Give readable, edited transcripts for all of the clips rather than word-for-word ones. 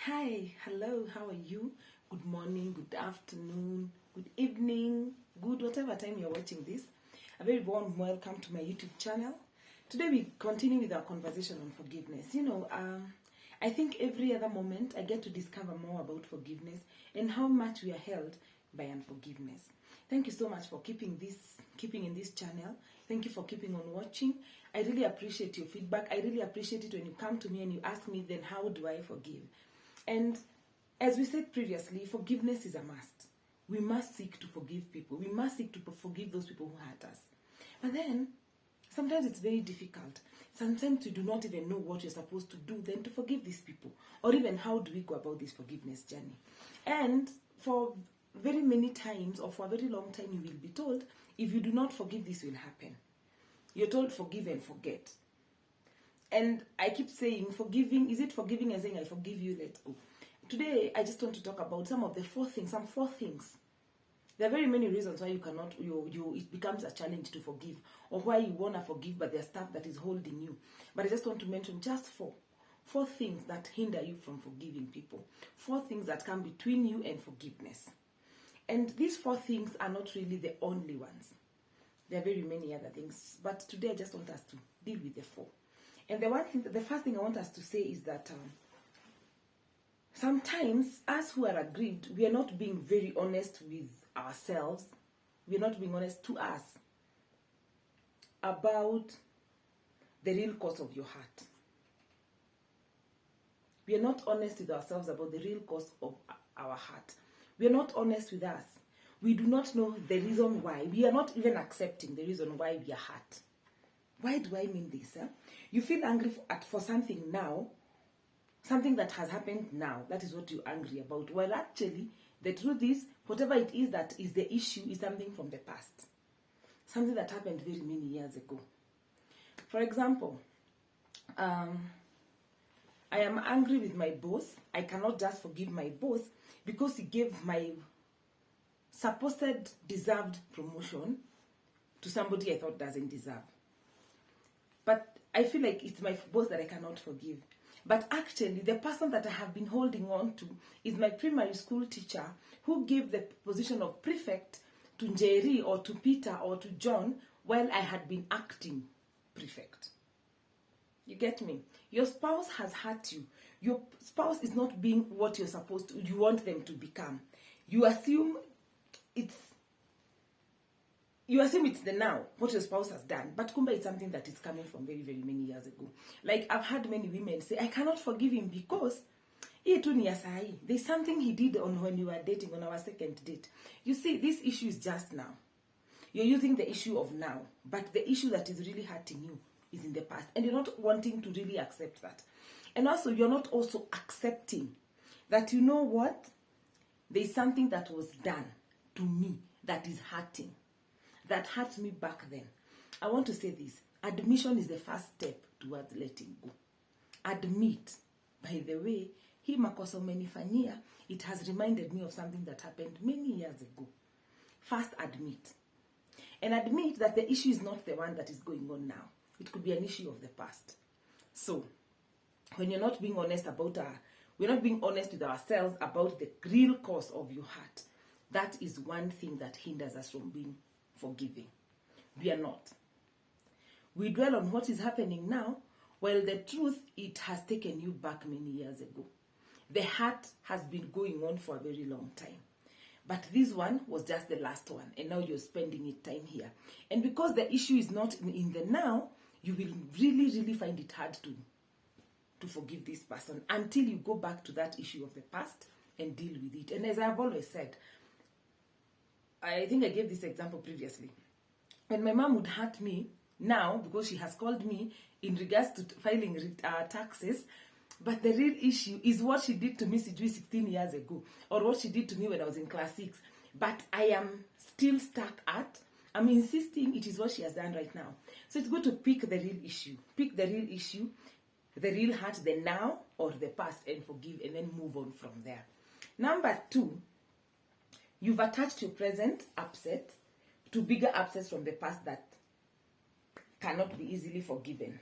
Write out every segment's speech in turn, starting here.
Hi, hello, how are you? Good morning, good afternoon, good evening, good whatever time you're watching this. A very warm welcome to my YouTube channel. Today we continue with our conversation on forgiveness. I think every other moment I get to discover more about forgiveness and how much we are held by unforgiveness. Thank you so much for keeping in this channel. Thank you for keeping on watching. I really appreciate your feedback. I really appreciate it when you come to me and you ask me, then how do I forgive? And as we said previously, forgiveness is a must. We must seek to forgive people. We must seek to forgive those people who hurt us. But then, sometimes it's very difficult. Sometimes you do not even know what you're supposed to do then to forgive these people. Or even how do we go about this forgiveness journey. And for very many times, or for a very long time, you will be told, if you do not forgive, this will happen. You're told forgive and forget. And I keep saying forgiving, is it forgiving and saying I forgive you, let go? Today, I just want to talk about some four things. There are very many reasons why you cannot, it becomes a challenge to forgive, or why you want to forgive, but there's stuff that is holding you. But I just want to mention just four things that hinder you from forgiving people. 4 things that come between you and forgiveness. And these 4 things are not really the only ones. There are very many other things, but today I just want us to deal with the 4. And the first thing I want us to say is that sometimes, us who are aggrieved, we are not being very honest with ourselves. We are not being honest to us about the real cause of your heart. We are not honest with ourselves about the real cause of our heart. We are not honest with us. We do not know the reason why. We are not even accepting the reason why we are hurt. Why do I mean this? You feel angry for something now, something that has happened now. That is what you're angry about. Well, actually, the truth is, whatever it is that is the issue is something from the past. Something that happened very many years ago. For example, I am angry with my boss. I cannot just forgive my boss because he gave my supposed deserved promotion to somebody I thought doesn't deserve. But I feel like it's my boss that I cannot forgive. But actually, the person that I have been holding on to is my primary school teacher who gave the position of prefect to Njeri or to Peter or to John while I had been acting prefect. You get me? Your spouse has hurt you. Your spouse is not being what you're supposed to, you want them to become. You assume it's the now, what your spouse has done. But kumba, it's something that is coming from very, very many years ago. Like, I've had many women say, I cannot forgive him because there's something he did when you were dating, on our second date. You see, this issue is just now. You're using the issue of now, but the issue that is really hurting you is in the past. And you're not wanting to really accept that. And also, you're not also accepting that, you know what? There's something that was done to me that is hurting. That hurt me back then. I want to say this. Admission is the first step towards letting go. Admit. By the way, hii makosa umenifanyia, it has reminded me of something that happened many years ago. First, admit. And admit that the issue is not the one that is going on now. It could be an issue of the past. So, when you're not being honest we're not being honest with ourselves about the real cause of your heart. That is one thing that hinders us from being forgiving. We are not. We dwell on what is happening now, while the truth, it has taken you back many years ago. The hurt has been going on for a very long time. But this one was just the last one, and now you're spending your time here. And because the issue is not in the now, you will really, really find it hard to forgive this person until you go back to that issue of the past and deal with it. And as I've always said, I think I gave this example previously. When my mom would hurt me now, because she has called me in regards to filing taxes, but the real issue is what she did to me 16 years ago, or what she did to me when I was in class 6. But I am still stuck I'm insisting it is what she has done right now. So it's good to pick the real issue. Pick the real issue, the real hurt, the now or the past, and forgive, and then move on from there. Number 2, you've attached your present upset to bigger upsets from the past that cannot be easily forgiven.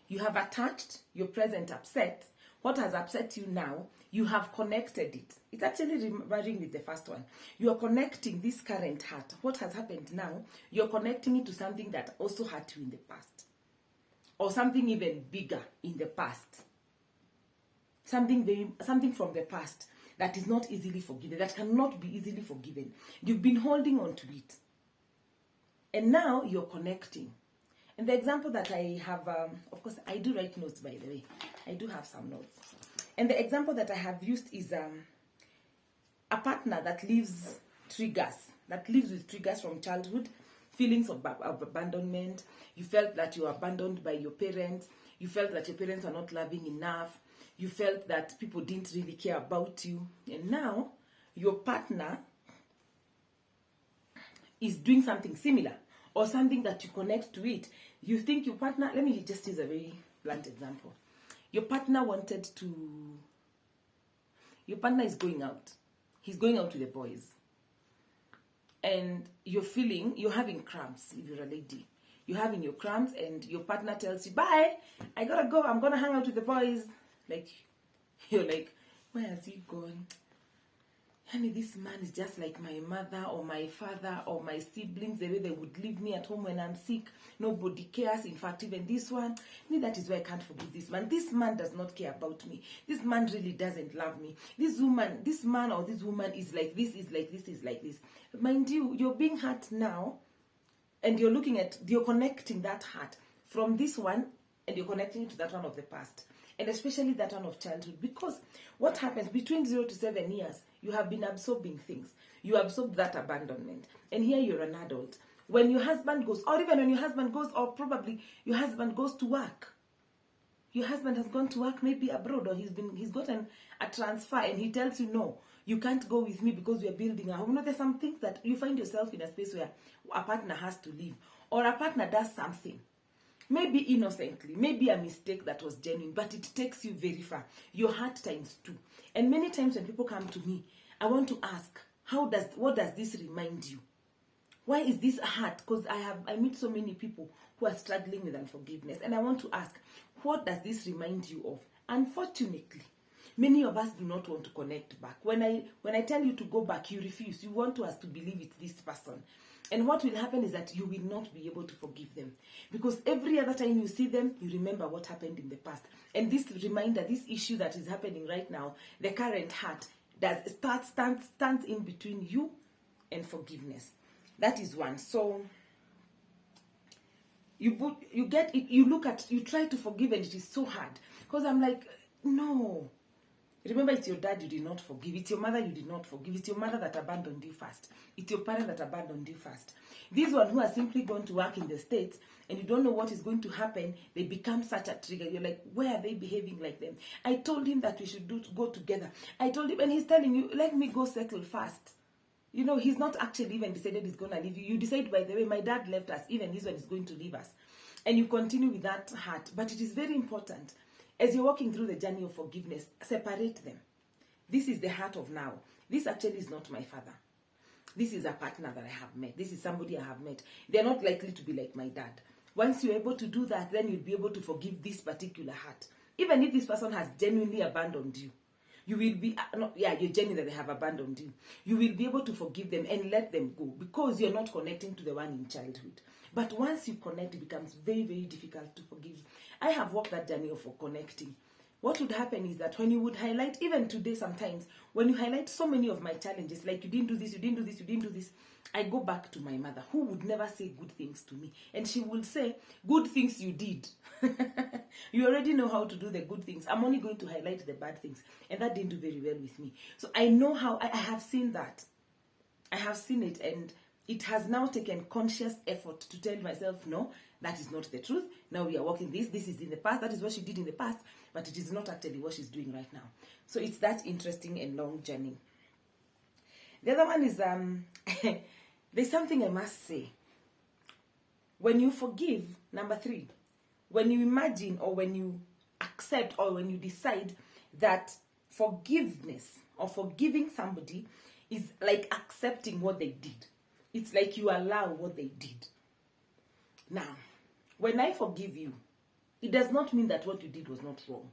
You have attached your present upset What has upset you now, you have connected it. It's actually remembering with the first one. You are connecting this current hurt. What has happened now, you're connecting it to something that also hurt you in the past. Or something even bigger in the past. Something from the past that is not easily forgiven, that cannot be easily forgiven. You've been holding on to it. And now you're connecting. And the example that I have, of course, I do write notes, by the way. I do have some notes. And the example that I have used is a partner that lives with triggers from childhood, feelings of abandonment. You felt that you were abandoned by your parents. You felt that your parents were not loving enough. You felt that people didn't really care about you. And now, your partner is doing something similar or something that you connect to it. You think your partner, let me just use a very blunt example. Your partner is going out. He's going out with the boys. And you're having cramps if you're a lady. You're having your cramps and your partner tells you, bye, I gotta go, I'm gonna hang out with the boys. Like, you're like, where has he gone? Honey, this man is just like my mother or my father or my siblings, the way they would leave me at home when I'm sick. Nobody cares. In fact, even this one, that is why I can't forgive this man. This man does not care about me. This man really doesn't love me. This man or this woman is like this, is like this, is like this. Mind you, you're being hurt now, and you're connecting that hurt from this one, and you're connecting it to that one of the past. And especially that one of childhood. Because what happens between 0 to 7 years, you have been absorbing things. You absorb that abandonment. And here you're an adult. When your husband goes, or even when your husband goes, or probably your husband goes to work. Your husband has gone to work maybe abroad, or he's gotten a transfer, and he tells you, no, you can't go with me because we are building a home. There's some things that you find yourself in a space where a partner has to leave. Or a partner does something. Maybe innocently, maybe a mistake that was genuine, but it takes you very far. Your heart times 2. And many times when people come to me, I want to ask, what does this remind you? Why is this a heart? Because I meet so many people who are struggling with unforgiveness, and I want to ask, what does this remind you of? Unfortunately, many of us do not want to connect back. When I tell you to go back, you refuse. You want us to believe it's this person. And what will happen is that you will not be able to forgive them. Because every other time you see them, you remember what happened in the past. And this reminder, this issue that is happening right now, the current hurt, stands in between you and forgiveness. That is one. So you try to forgive, and it is so hard. Because I'm like, no. Remember, it's your dad you did not forgive. It's your mother you did not forgive. It's your mother that abandoned you first. It's your parent that abandoned you first. These ones who are simply going to work in the States and you don't know what is going to happen, they become such a trigger. You're like, why are they behaving like them? I told him that we should go together. I told him, and he's telling you, let me go settle first. He's not actually even decided he's going to leave you. You decide, by the way, my dad left us. Even this one is going to leave us. And you continue with that heart. But it is very important. As you're walking through the journey of forgiveness, separate them. This is the heart of now. This actually is not my father. This is a partner that I have met. This is somebody I have met. They're not likely to be like my dad. Once you're able to do that, then you'll be able to forgive this particular heart. Even if this person has genuinely abandoned you, you will be, you're genuine that they have abandoned you. You will be able to forgive them and let them go because you're not connecting to the one in childhood. But once you connect, it becomes very, very difficult to forgive. I have walked that journey of connecting. What would happen is that when you would highlight, even today sometimes, when you highlight so many of my challenges, like you didn't do this, you didn't do this, you didn't do this, I go back to my mother, who would never say good things to me. And she will say, good things you did. You already know how to do the good things. I'm only going to highlight the bad things. And that didn't do very well with me. So I know how, I have seen that. I have seen it, and it has now taken conscious effort to tell myself, no, that is not the truth. Now we are walking this is in the past. That is what she did in the past, but it is not actually what she's doing right now. So it's that interesting and long journey. The other one is, there's something I must say. When you forgive, number 3, when you imagine or when you accept or when you decide that forgiveness or forgiving somebody is like accepting what they did. It's like you allow what they did. Now, when I forgive you, it does not mean that what you did was not wrong.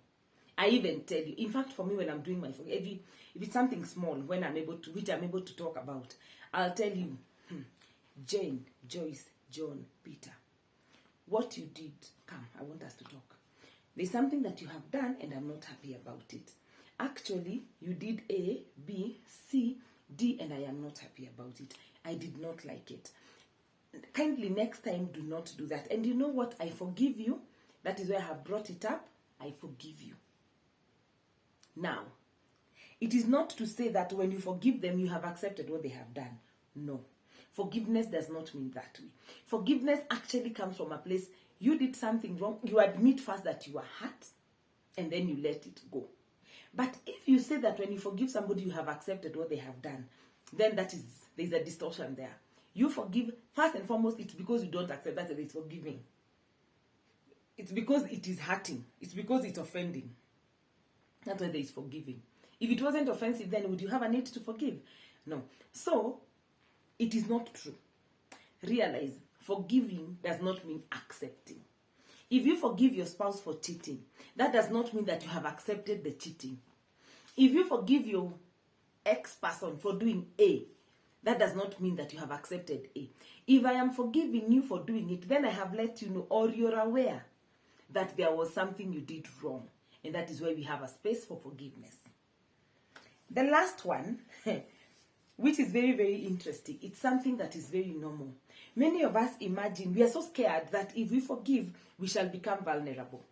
I even tell you. In fact, for me, when I'm doing my if it's something small, which I'm able to talk about, I'll tell you, Jane, Joyce, John, Peter, what you did, come, I want us to talk. There's something that you have done and I'm not happy about it. Actually, you did A, B, C, D, and I am not happy about it. I did not like it. Kindly next time do not do that. And you know what? I forgive you. That is why I have brought it up. I forgive you. Now, it is not to say that when you forgive them, you have accepted what they have done. No. Forgiveness does not mean that way. Forgiveness actually comes from a place, you did something wrong, you admit first that you are hurt, and then you let it go. But if you say that when you forgive somebody, you have accepted what they have done, then there's a distortion there. You forgive, first and foremost, it's because you don't accept that it's forgiving. It's because it is hurting. It's because it's offending. That's why there is forgiving. If it wasn't offensive, then would you have a need to forgive? No. So, it is not true. Realize, forgiving does not mean accepting. If you forgive your spouse for cheating, that does not mean that you have accepted the cheating. If you forgive your ex-person for doing A, that does not mean that you have accepted A. If I am forgiving you for doing it, then I have let you know, or you're aware that there was something you did wrong. And that is why we have a space for forgiveness. The last one, which is very, very interesting, it's something that is very normal. Many of us imagine, we are so scared that if we forgive, we shall become vulnerable.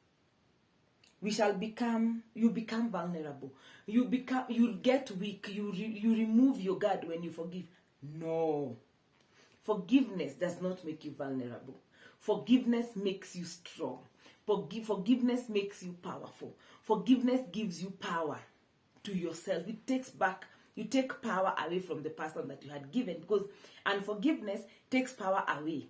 You become vulnerable. You'll get weak. You remove your guard when you forgive. No. Forgiveness does not make you vulnerable. Forgiveness makes you strong. Forgiveness makes you powerful. Forgiveness gives you power to yourself. You take power away from the person that you had given, because unforgiveness takes power away.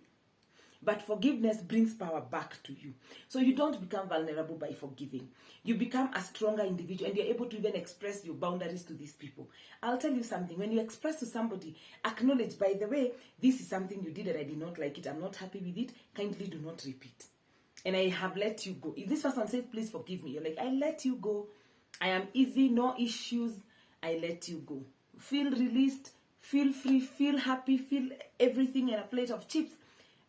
But forgiveness brings power back to you. So you don't become vulnerable by forgiving. You become a stronger individual, and you're able to even express your boundaries to these people. I'll tell you something. When you express to somebody, acknowledge, by the way, this is something you did and I did not like it. I'm not happy with it. Kindly do not repeat. And I have let you go. If this person says, please forgive me, you're like, I let you go. I am easy, no issues. I let you go. Feel released, feel free, feel happy, feel everything in a plate of chips.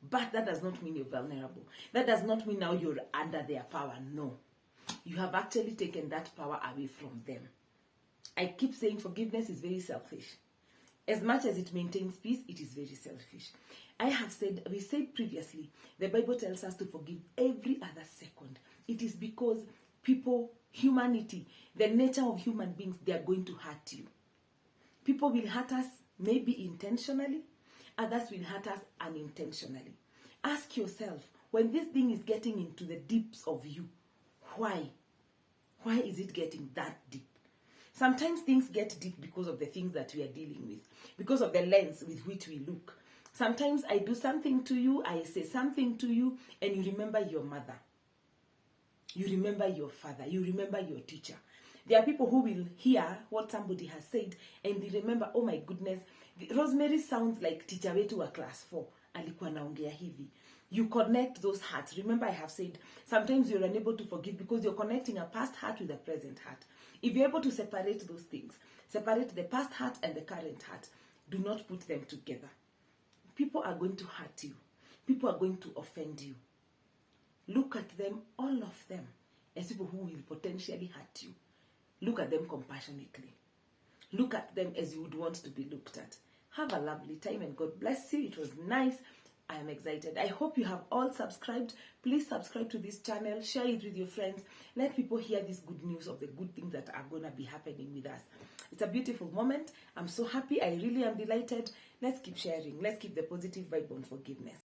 But that does not mean you're vulnerable. That does not mean now you're under their power. No. You have actually taken that power away from them. I keep saying forgiveness is very selfish. As much as it maintains peace, it is very selfish. We said previously, the Bible tells us to forgive every other second. It is because humanity, the nature of human beings, they are going to hurt you. People will hurt us maybe intentionally, others will hurt us unintentionally. Ask yourself, when this thing is getting into the deeps of you, why? Why is it getting that deep? Sometimes things get deep because of the things that we are dealing with, because of the lens with which we look. Sometimes I do something to you, I say something to you, and you remember your mother. You remember your father. You remember your teacher. There are people who will hear what somebody has said, and they remember, oh my goodness, Rosemary sounds like teacher wetu wa class 4. Alikuwa naongea hivi. You connect those hearts. Remember, I have said, sometimes you're unable to forgive because you're connecting a past heart with a present heart. If you're able to separate those things, separate the past heart and the current heart, do not put them together. People are going to hurt you. People are going to offend you. Look at them, all of them, as people who will potentially hurt you. Look at them compassionately. Look at them as you would want to be looked at. Have a lovely time and God bless you. It was nice. I am excited. I hope you have all subscribed. Please subscribe to this channel. Share it with your friends. Let people hear this good news of the good things that are going to be happening with us. It's a beautiful moment. I'm so happy. I really am delighted. Let's keep sharing. Let's keep the positive vibe on forgiveness.